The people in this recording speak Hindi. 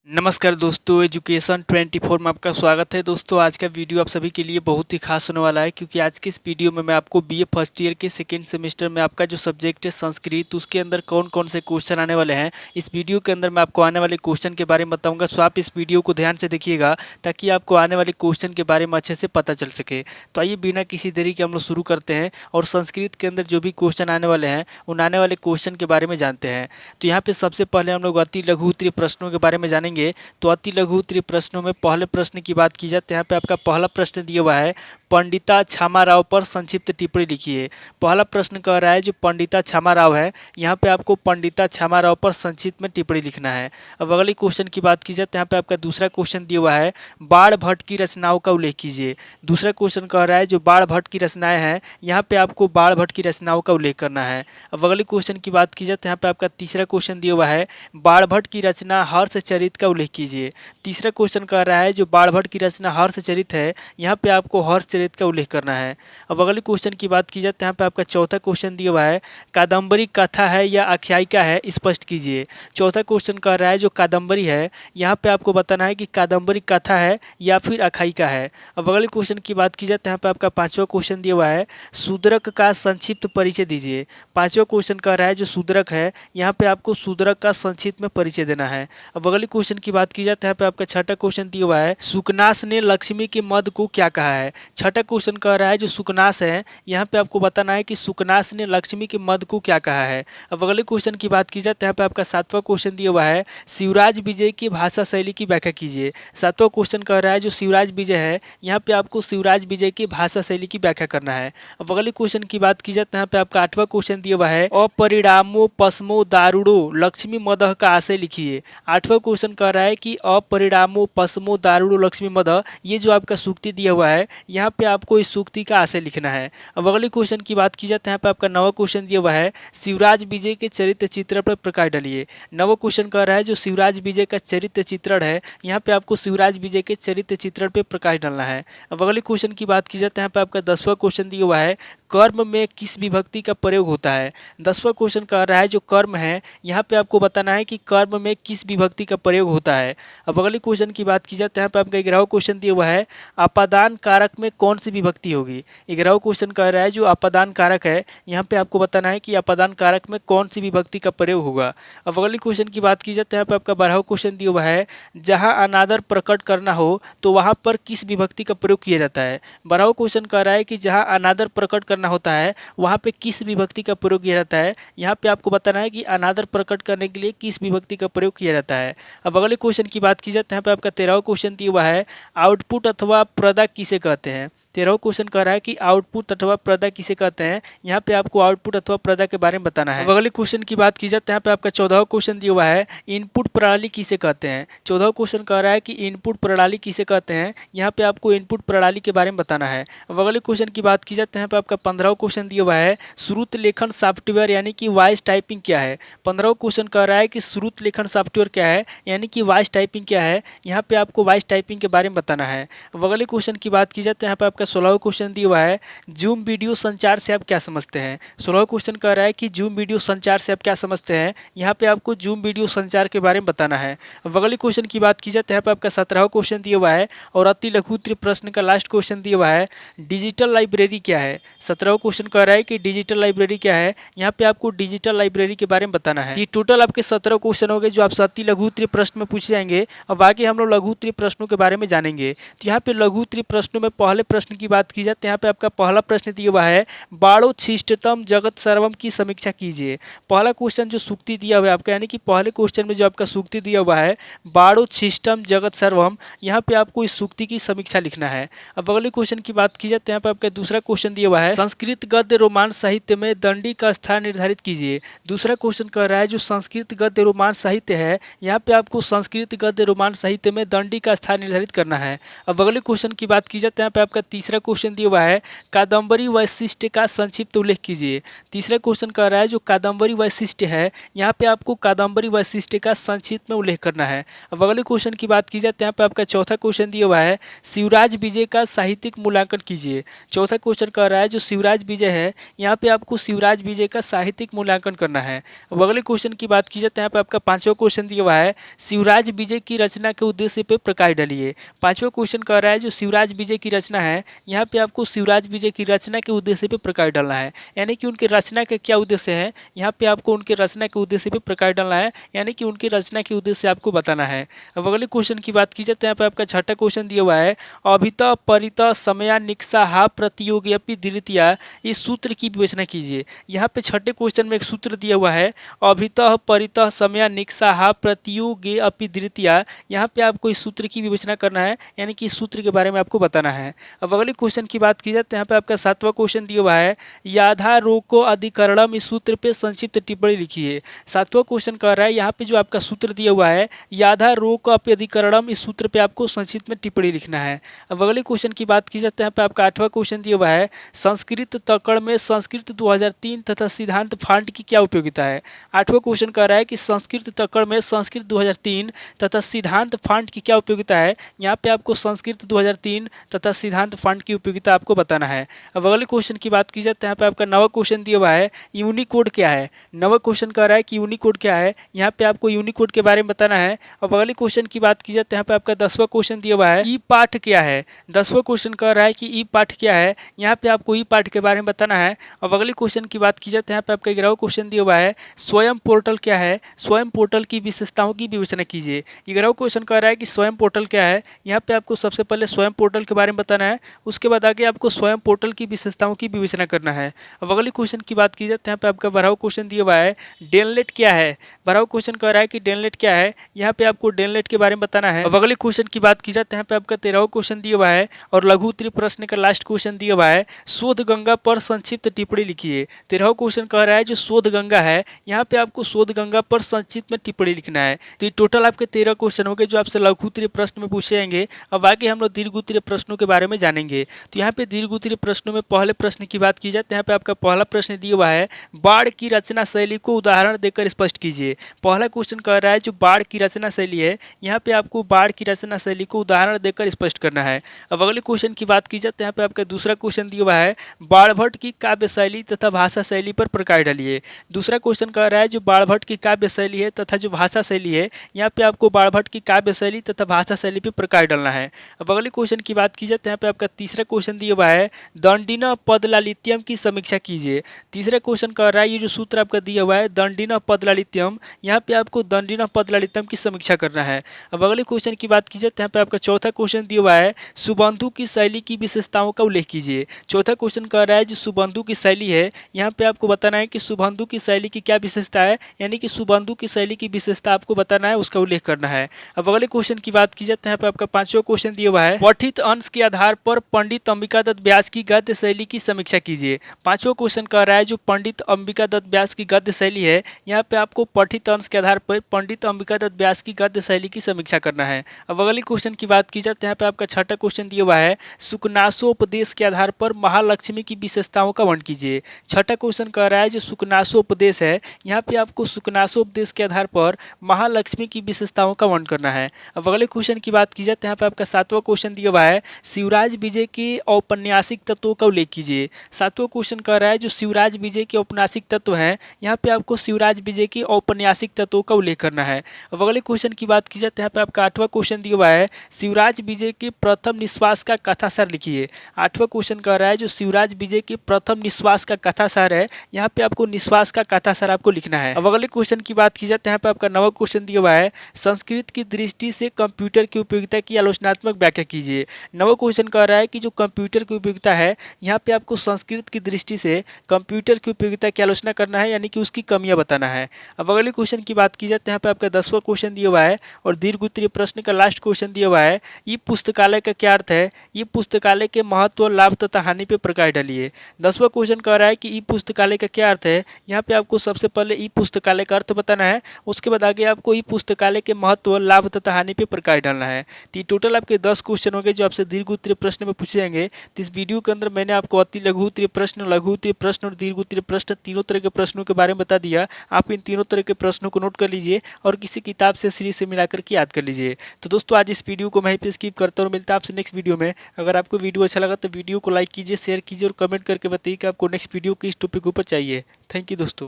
नमस्कार दोस्तों, एजुकेशन 24 में आपका स्वागत है। दोस्तों, आज का वीडियो आप सभी के लिए बहुत ही खास होने वाला है, क्योंकि आज के इस वीडियो में मैं आपको बीए फर्स्ट ईयर के सेकेंड सेमेस्टर में आपका जो सब्जेक्ट है संस्कृत, उसके अंदर कौन कौन से क्वेश्चन आने वाले हैं, इस वीडियो के अंदर मैं आपको आने वाले क्वेश्चन के बारे में बताऊंगा। सो आप इस वीडियो को ध्यान से देखिएगा ताकि आपको आने वाले क्वेश्चन के बारे में अच्छे से पता चल सके। तो आइए बिना किसी देरी के हम लोग शुरू करते हैं और संस्कृत के अंदर जो भी क्वेश्चन आने वाले हैं उन आने वाले क्वेश्चन के बारे में जानते हैं। तो यहाँ पे सबसे पहले हम लोग अति लघु उत्तरीय प्रश्नों के बारे में जानेंगे। तो अति लघु उत्तरीय प्रश्नों में पहले प्रश्न की बात की जाए तो यहाँ पे आपका पहला प्रश्न दिया हुआ है, पंडिता छामा राव पर संक्षिप्त टिप्पणी लिखिए। पहला प्रश्न कह रहा है जो पंडिता छामा राव है, यहाँ पे आपको पंडिता छामा राव पर संक्षिप्त में टिप्पणी लिखना है। अब अगले क्वेश्चन की बात की जाए तो यहाँ पे आपका दूसरा क्वेश्चन दिया हुआ है, बाण भट्ट की रचनाओं का उल्लेख कीजिए। दूसरा क्वेश्चन कह रहा है जो बाण भट्ट की रचनाएं हैं, यहाँ पे आपको बाण भट्ट की रचनाओं का उल्लेख करना है। अब अगले क्वेश्चन की बात की जाए तो यहाँ पे आपका तीसरा क्वेश्चन दिया हुआ है, बाण भट्ट की रचना हर्षचरित का उल्लेख कीजिए। तीसरा क्वेश्चन कह रहा है जो बाण भट्ट की रचना हर्षचरित है, यहाँ पे आपको हर्षचरित का उल्लेख करना है। अब अगले क्वेश्चन की बात की जाए तो यहाँ पे आपका चौथा क्वेश्चन दिया हुआ है, कादम्बरी कथा है या आख्यायिका है, स्पष्ट कीजिए। चौथा क्वेश्चन कह रहा है जो कादम्बरी है, यहाँ पे आपको बताना है कि कादम्बरी कथा है या फिर आख्यायिका है। अब अगले क्वेश्चन की बात की जाए तो यहाँ पे आपका पांचवा क्वेश्चन दिया हुआ है, शूद्रक का संक्षिप्त परिचय दीजिए। पांचवा क्वेश्चन कह रहा है जो शूद्रक है, यहाँ पे आपको शूद्रक का संक्षिप्त में परिचय देना है। अब अगले क्वेश्चन की बात की जाए तो यहाँ पे आपका छठा क्वेश्चन दिया हुआ है, सुकनास ने लक्ष्मी के मद को क्या कहा है। छठा क्वेश्चन कह रहा है जो सुकनास है, यहाँ पे आपको बताना है कि सुकनास ने लक्ष्मी के मद को क्या कहा है। अब अगले क्वेश्चन की बात की जाए तो यहाँ पे आपका सातवां क्वेश्चन दिया हुआ है, शिवराज विजय की भाषा शैली की व्याख्या कीजिए। सातवां क्वेश्चन कह रहा है जो शिवराज विजय है, यहाँ पे आपको शिवराज विजय की भाषा शैली की व्याख्या करना है। अब अगले क्वेश्चन की बात की जाए तो यहाँ पे आपका आठवां क्वेश्चन दिया हुआ है, अपरिणामो पश्मो दारुड़ो लक्ष्मी मदह का आशय लिखिए। आठवां क्वेश्चन कह रहा है कि अपरिणामो पश्मो दारुड़ो लक्ष्मी मदह, ये जो आपका सूक्ति दिया हुआ है, यहाँ पे आपको इस सूक्ति का आशय लिखना है। अब अगले क्वेश्चन की बात की जाए तो यहाँ पे आपका नवा क्वेश्चन दिया हुआ है, शिवराज विजय के चरित्र चित्रण पर प्रकाश डालिए। नवा क्वेश्चन कह रहा है जो शिवराज विजय का चरित्र चित्रण है, यहाँ पे आपको शिवराज विजय के चरित्र चित्रण पे प्रकाश डालना है। अब अगले क्वेश्चन की बात की जाए तो यहाँ पे आपका 10वां क्वेश्चन दिया हुआ है, कर्म में किस विभक्ति का प्रयोग होता है। 10वां क्वेश्चन कह रहा है जो कर्म है, यहाँ पे आपको बताना है कि कर्म में किस विभक्ति का प्रयोग होता है। अब अगले क्वेश्चन की बात की जाए तो यहाँ पे आपका 11वां क्वेश्चन दिया हुआ है, अपादान कारक में कौन सी विभक्ति होगी। 11वां क्वेश्चन कह रहा है जो अपादान कारक है, यहाँ पे आपको बताना है कि अपादान कारक में कौन सी विभक्ति का प्रयोग होगा। अब अगले क्वेश्चन की बात की जाए तो यहाँ पे आपका 12वां क्वेश्चन दिया हुआ है, जहाँ अनादर प्रकट करना हो तो वहाँ पर किस विभक्ति का प्रयोग किया जाता है। 12वां क्वेश्चन कह रहा है कि जहाँ अनादर प्रकट करना होता है वहाँ पे किस विभक्ति का प्रयोग किया जाता है। यहाँ पे आपको बताना है कि अनादर प्रकट करने के लिए किस विभक्ति का प्रयोग किया जाता है। अब अगले क्वेश्चन की बात की जाए तो यहाँ पे आपका 13वां क्वेश्चन दिया हुआ है, आउटपुट अथवा प्रदा किसे कहते हैं। 13वां क्वेश्चन कह रहा है कि आउटपुट अथवा प्रदा किसे कहते हैं, यहाँ पे आपको आउटपुट अथवा प्रदा के बारे में बताना है। अब अगले क्वेश्चन की बात की जाए तो यहाँ पे आपका 14वां क्वेश्चन दिया हुआ है, इनपुट प्रणाली किसे कहते हैं। 14वां क्वेश्चन कह रहा है कि इनपुट प्रणाली किसे कहते हैं, यहाँ पे आपको इनपुट प्रणाली के बारे में बताना है। अब अगले क्वेश्चन की बात की जाए तो यहाँ पे आपका 15वां क्वेश्चन दिया हुआ है, श्रुत लेखन सॉफ्टवेयर यानी कि वॉइस टाइपिंग क्या है। 15वां क्वेश्चन कह रहा है कि श्रुत लेखन सॉफ्टवेयर क्या है, यानी कि वॉइस टाइपिंग क्या है, यहाँ पे आपको वॉइस टाइपिंग के बारे में बताना है। अब अगले क्वेश्चन की बात की जाए तो यहाँ पे आपका 16वां क्वेश्चन दिया हुआ है, जूम वीडियो संचार से आप क्या समझते हैं। 16वां क्वेश्चन कह रहा है कि जूम वीडियो संचार से आप क्या समझते हैं, यहाँ पे आपको जूम वीडियो संचार के बारे में बताना है। अब अगले क्वेश्चन की बात की जाए तो यहाँ पे आपका 17वां क्वेश्चन दिया हुआ है और अति लघु उत्तरीय प्रश्न का लास्ट क्वेश्चन दिया हुआ है, डिजिटल लाइब्रेरी क्या है। 17वां क्वेश्चन कह रहा है कि डिजिटल लाइब्रेरी क्या है, यहाँ पे आपको डिजिटल लाइब्रेरी के बारे में बताना है। ये टोटल आपके 17 क्वेश्चन हो गए जो आपसे अति लघु उत्तरीय प्रश्न में पूछे जाएंगे। अब आगे हम लोग लघु उत्तरीय प्रश्नों के बारे में जानेंगे। तो यहाँ पे लघु उत्तरीय प्रश्नों में पहले प्रश्न की बात की जाए तो यहाँ पे आपका पहला प्रश्न दिया हुआ है, बाणोच्छिष्टतम जगत सर्वम की समीक्षा कीजिए। पहला क्वेश्चन जो सूक्ति दिया हुआ है आपका, यानी कि पहले क्वेश्चन में जो आपका सूक्ति दिया हुआ है, बाणोच्छिष्टम जगत सर्वम, यहाँ पे आपको इस सूक्ति की समीक्षा लिखना है। अब अगले क्वेश्चन की बात की जाए तो यहाँ पे आपका दूसरा क्वेश्चन दिया हुआ है, संस्कृत गद्य रोमांस साहित्य में दंडी का स्थान निर्धारित कीजिए। दूसरा क्वेश्चन कह रहा है जो संस्कृत गद्य रोमांस साहित्य है, यहाँ पे आपको संस्कृत गद्य रोमांस साहित्य में दंडी का स्थान निर्धारित करना है। अब अगले क्वेश्चन की बात की जाए तो यहाँ पे आपका तीसरा क्वेश्चन दिया हुआ है कादम्बरी वैशिष्ट्य का संक्षिप्त उल्लेख कीजिए। तीसरा क्वेश्चन कह रहा है जो कादम्बरी वैशिष्ट्य है यहाँ पे आपको कादम्बरी वैशिष्ट्य का संक्षिप्त में उल्लेख करना है। अब अगले क्वेश्चन की बात की जाए तो यहाँ पे आपका चौथा क्वेश्चन दिया हुआ है शिवराज विजय का साहित्यिक मूल्यांकन कीजिए। चौथा क्वेश्चन कह रहा है जो शिवराज विजय है यहाँ पे आपको शिवराज विजय का साहित्यिक मूल्यांकन करना है। अब अगले क्वेश्चन की बात की जाए तो यहाँ पे आपका पांचवा क्वेश्चन दिया हुआ है शिवराज विजय की रचना के उद्देश्य पे प्रकाश डालिए। पांचवा क्वेश्चन कह रहा है जो शिवराज विजय की रचना है यहाँ पे आपको शिवराज विजय की रचना के उद्देश्य पे प्रकाश डालना है, यानी कि उनके रचना का क्या उद्देश्य है यहाँ पे आपको उनके रचना के उद्देश्य पे प्रकाश डालना है, यानी कि उनकी रचना के उद्देश्य आपको बताना है। अब अगले क्वेश्चन की बात की जाए तो यहाँ पे आपका छठा क्वेश्चन दिया हुआ है अभितः परितः समया निक्साहा प्रतियोगियपि द्वितीया इस सूत्र की विवेचना कीजिए। यहाँ पे छठे क्वेश्चन में एक सूत्र दिया हुआ है अभितः परितः समया निक्साहा प्रतियोगियपि द्वितीया। यहाँ पे आपको इस सूत्र की विवेचना करना है, यानी कि इस सूत्र के बारे में आपको बताना है। अब अगले क्वेश्चन की बात की जाए तो यहाँ पे आपका सातवां क्वेश्चन दिया हुआ है याधारोको अधिकरणम इस सूत्र पे संक्षिप्त टिप्पणी लिखिए। सातवां क्वेश्चन कह रहा है यहाँ पे जो आपका सूत्र दिया हुआ है याधारोको अधिकरणम इस सूत्र पे आपको संक्षिप्त में टिप्पणी लिखना है। अब अगले क्वेश्चन की बात की जाए तो यहाँ पे आपका आठवां क्वेश्चन दिया हुआ है संस्कृत तकड़ में संस्कृत 2003 तथा सिद्धांत फांट की क्या उपयोगिता है। आठवां क्वेश्चन कह रहा है कि संस्कृत तकड़ में संस्कृत 2003 तथा सिद्धांत फांट की क्या उपयोगिता है। यहाँ पे आपको संस्कृत 2003 तथा सिद्धांत फांट की उपयोगिता आपको बताना है। अब अगले क्वेश्चन की बात की जाए तो यहाँ पे आपका नवा क्वेश्चन दिया हुआ है यूनिकोड क्या है। नवा क्वेश्चन कह रहा है कि यूनिकोड क्या है, यहाँ पे आपको यूनिकोड के बारे में बताना है। अब अगले क्वेश्चन की बात की जाए तो यहाँ पे आपका 10वां क्वेश्चन दिया हुआ है ई पाठ क्या है। 10वां क्वेश्चन कह रहा है कि ई पाठ क्या है, यहाँ पे आपको ई पाठ के बारे में बताना है। अब अगले क्वेश्चन की बात की जाए तो यहाँ पे आपका 11वां क्वेश्चन दिया हुआ है स्वयं पोर्टल क्या है। स्वयं पोर्टल की विशेषताओं की विवेचना कीजिए। 11वां क्वेश्चन कह रहा है कि स्वयं पोर्टल क्या है, यहाँ पे आपको सबसे पहले स्वयं पोर्टल के बारे में बताना है, उसके बाद आगे आपको स्वयं पोर्टल की विशेषताओं की विवेचना करना है। अब अगले क्वेश्चन की बात की जाए तो यहाँ पे आपका 12वां क्वेश्चन दिया हुआ है डेलनेट क्या है। 12वां क्वेश्चन कह रहा है कि डेलनेट क्या है, यहाँ पे आपको डेलनेट के बारे में बताना है। अब अगले क्वेश्चन की बात की जाए तो यहाँ पे आपका 13वां क्वेश्चन दिया हुआ है और लघु उत्तरीय प्रश्न का लास्ट क्वेश्चन दिया हुआ है शोध गंगा पर संक्षिप्त टिप्पणी लिखिए। 13वां क्वेश्चन कह रहा है जो शोध गंगा है यहाँ पे आपको शोध गंगा पर संक्षिप्त में टिप्पणी लिखना है। तो ये टोटल आपके 13 क्वेश्चन हो गए जो आपसे लघु उत्तरीय प्रश्न में पूछे जाएंगे। अब आगे हम लोग दीर्घ उत्तरीय प्रश्नों के बारे में जानेंगे। तो यहाँ पे दीर्घ उत्तरीय प्रश्नों में पहले प्रश्न की बात की जाए तो यहाँ पे आपका पहला प्रश्न दिया हुआ है बाढ़ की रचना शैली को उदाहरण देकर स्पष्ट कीजिए। पहला क्वेश्चन कह रहा है जो बाढ़ की रचना शैली है यहाँ पे आपको बाढ़ की रचना शैली को उदाहरण देकर स्पष्ट करना है। अब अगले क्वेश्चन की बात की जाए तो यहाँ पे आपका दूसरा क्वेश्चन दिया हुआ है बाणभट्ट की काव्य शैली तथा भाषा शैली पर प्रकाश डालिए। दूसरा क्वेश्चन कह रहा है जो बाणभट्ट की काव्य शैली है तथा जो भाषा शैली है यहाँ पे आपको बाणभट्ट की काव्य शैली तथा भाषा शैली पे प्रकाश डालना है। अब अगले क्वेश्चन की बात की जाए तो यहाँ पे आपका तीसरा क्वेश्चन दिया हुआ है दंडिना पदलालित्यम की समीक्षा कीजिए। तीसरा क्वेश्चन कह रहा है ये जो सूत्र आपका दिया हुआ है दंडिना पदलालित्यम यहाँ पे आपको दंडिना पदलालित्यम की समीक्षा करना है। अब अगले क्वेश्चन की बात की जाए तो यहाँ पे आपका चौथा क्वेश्चन दिया हुआ है सुबंधु की शैली की विशेषताओं का उल्लेख कीजिए। चौथा क्वेश्चन कह रहा है जो सुबंधु की शैली है यहाँ पे आपको बताना है कि सुबंधु की शैली की क्या विशेषता है, यानी कि सुबंधु की शैली की विशेषता आपको बताना है, उसका उल्लेख करना है। अब अगले क्वेश्चन की बात की जाए तो यहाँ पे आपका पांचवा क्वेश्चन दिया हुआ है पठित अंश के आधार पर पंडित अंबिका दत्त व्यास की गद्य शैली की समीक्षा कीजिए। पांचवा क्वेश्चन कह रहा है जो पंडित अंबिका दत्त व्यास की गद्य शैली है यहाँ पे आपको पठित अंश के आधार पर पंडित अंबिका दत्त व्यास की गद्य शैली की समीक्षा करना है। अब अगले क्वेश्चन की बात की जाए तो यहाँ पे आपका छठा क्वेश्चन दिया हुआ है सुकनासोपदेश के आधार पर महालक्ष्मी की विशेषताओं का वर्णन कीजिए। छठा क्वेश्चन कह रहा है जो सुकनासोपदेश है यहाँ पे आपको सुकनासोपदेश के आधार पर महालक्ष्मी की विशेषताओं का वर्णन करना है। अब अगले क्वेश्चन की बात की जाए तो यहाँ पे आपका सातवां क्वेश्चन दिया हुआ है शिवराज विजय के औपन्यासिक तत्वों का उल्लेख कीजिए। सातवां क्वेश्चन कह रहा है जो शिवराज विजय के औपन्यासिक तत्व हैं यहाँ पे आपको शिवराज विजय के औपन्यासिक तत्वों का उल्लेख करना है। अब अगले क्वेश्चन की बात की जाए तो यहाँ पे आपका आठवां क्वेश्चन दिया हुआ है शिवराज विजय के प्रथम निश्वास का कथासार लिखिए। आठवां क्वेश्चन कह रहा है जो शिवराज विजय के प्रथम निश्वास का कथासार है यहाँ पे आपको निश्वास का कथासार आपको लिखना है। अब अगले क्वेश्चन की बात की जाए तो यहाँ पे आपका नवा क्वेश्चन दिया हुआ है संस्कृत की दृष्टि से कंप्यूटर की उपयोगिता की आलोचनात्मक व्याख्या कीजिए। नवा क्वेश्चन कह रहा है कि जो कंप्यूटर की उपयोगिता है यहाँ पे आपको संस्कृत की दृष्टि से कंप्यूटर की उपयोगिता की आलोचना करना है, यानी कि उसकी कमियां बताना है। अब अगले क्वेश्चन की बात की जाए तो यहाँ पे आपका 10वां क्वेश्चन दिया हुआ है और दीर्घ उत्तरीय प्रश्न का लास्ट क्वेश्चन दिया हुआ है ई पुस्तकालय का क्या अर्थ है। ये पुस्तकालय के महत्व, लाभ तथा हानि पे प्रकाश डालिए। 10वां क्वेश्चन कह रहा है कि ई पुस्तकालय का क्या अर्थ है। यहाँ पे आपको सबसे पहले ई पुस्तकालय का अर्थ बताना है, उसके बाद आगे आपको ई पुस्तकालय के महत्व, लाभ तथा हानि पे प्रकाश डालना है। तो ये टोटल आपके 10 क्वेश्चन हो गए जो आपसे दीर्घ उत्तरीय प्रश्न प्रश्न में पूछे जाएंगे। तो इस वीडियो के अंदर मैंने आपको अति लघु उत्तरीय प्रश्न, लघु उत्तरीय प्रश्न और दीर्घ उत्तरीय प्रश्न तीनों तरह के प्रश्नों के बारे में बता दिया। आप इन तीनों तरह के प्रश्नों को नोट कर लीजिए और किसी किताब से सीरीज से मिलाकर के याद कर लीजिए। तो दोस्तों आज इस वीडियो को वहीं पे स्किप करता हूँ, मिलता है आपसे नेक्स्ट वीडियो में। अगर आपको वीडियो अच्छा लगा तो वीडियो को लाइक कीजिए, शेयर कीजिए और कमेंट करके बताइए कि आपको नेक्स्ट वीडियो किस टॉपिक के ऊपर चाहिए। थैंक यू दोस्तों।